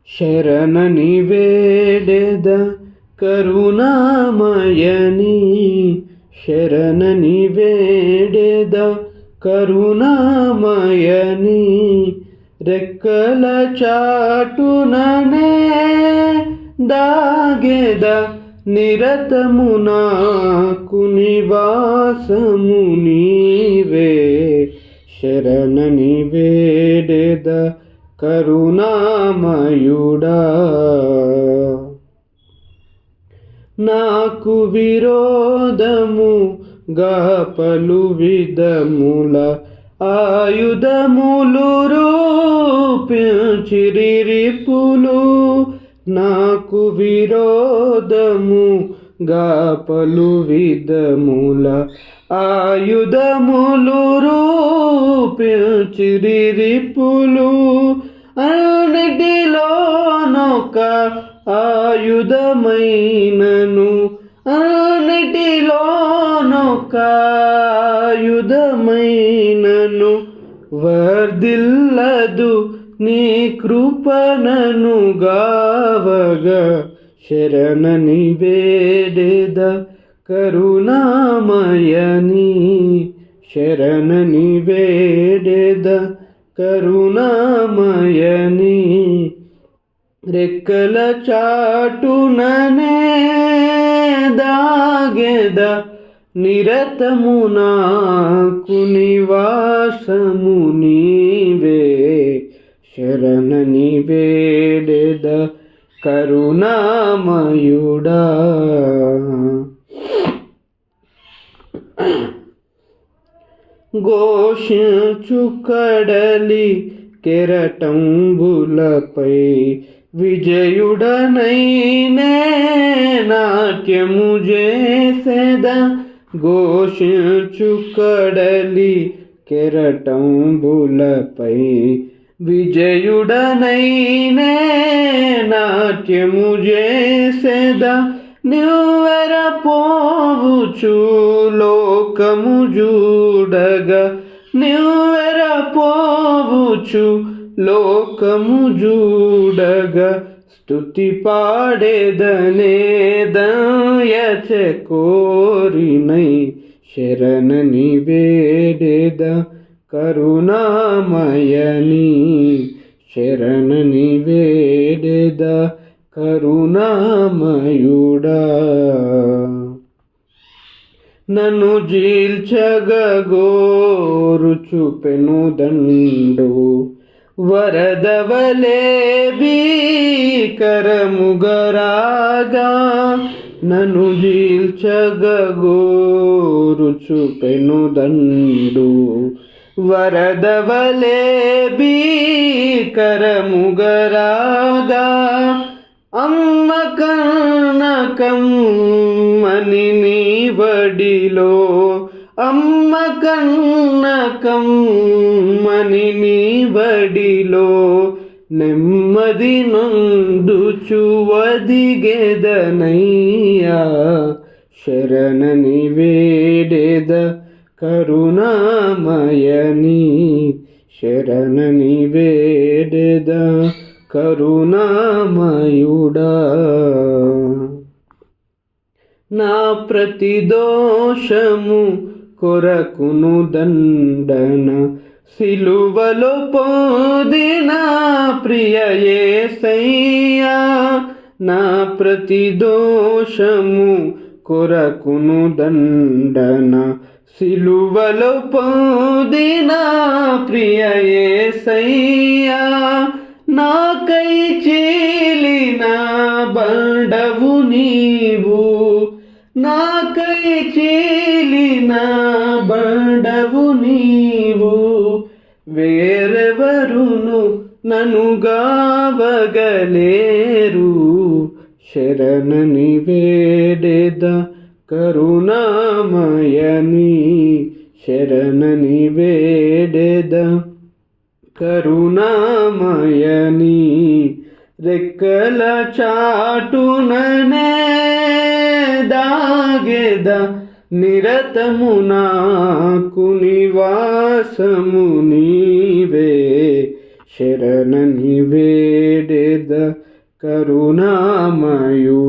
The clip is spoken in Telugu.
శరణని వేడెద కరుణామయని, శరణని వేడెద కరుణామయని, రెక్కల చాటుననే దాగెద నిరతము నాకు నివాసము నీవే. శరణని వేడెద కరుణామయుడా. నాకు విరోధముగా పలు విధముల ఆయుధములు రూపించిరి రిపులు, నాకు విరోధముగా పలు విధముల ఆయుధములు రూపించిరి రిపులు, అన్నిటిలోనొక ఆయుధమైనను, అన్నిటిలోనొక ఆయుధమైనను వర్ధిల్లదు నీ కృపణను గావగా. శరణని వేడెద కరుణామయని, శరణని వేడెద కరుణామయని, రెక్కల చాటుననే దాగెద నిరతము నాకు నివాసము నీవే. శరణని వేడెద కరుణామయుడా. ఘోషించు కడలి కెరటంబులపై విజయుడనైనే నాట్యము చేసెద, ఘోషించు కడలి కెరటంబులపై విజయుడనైనే నాట్యము చేసెద, నివ్వెర పోవుచు లోకము చూడగా, నివ్వెర పోవుచు లోకము చూడగా, స్తుతి పాడేదనే దయచే కోరినై. శరణని వేడెద కరుణామయని, శరణని వేడెద కరుణామయుడా. నన్ను జీల్చగోరుచు పెనుదండు వరదవలే భీకరముగరాగా, నన్ను జీల్చగోరుచు పెనుదండు వరదవలే భీకరముగరాగా, అమ్మ కన్నకమ్మని నీ వడిలో, అమ్మ కన్నకమ్మని నీ వడిలో, నెమ్మది నొందుచు వదిగెదనయ్యా. శరణని వేడెద కరుణామయని, శరణని వేడెద కరుణామయుడా. నా ప్రతి దోషము కొరకును దండన సిలువలో పొందిన ప్రియ యేసయ్యా, నా ప్రతి దోషము కొరకును దండన సిలువలో పొందిన ప్రియ యేసయ్యా, నాకై చీలిన బండవు నీవు, నాకై చీలిన బండవు నీవు, వేరెవరును నన్ను గావగలేరు. శరణని వేడెద కరుణామయని, శరణని వేడెద కరుణామయని, రెక్కల చాటుననే దాగెద నిరతము నాకు నివాసము నీవే. శరణని వేడెద కరుణామయుడా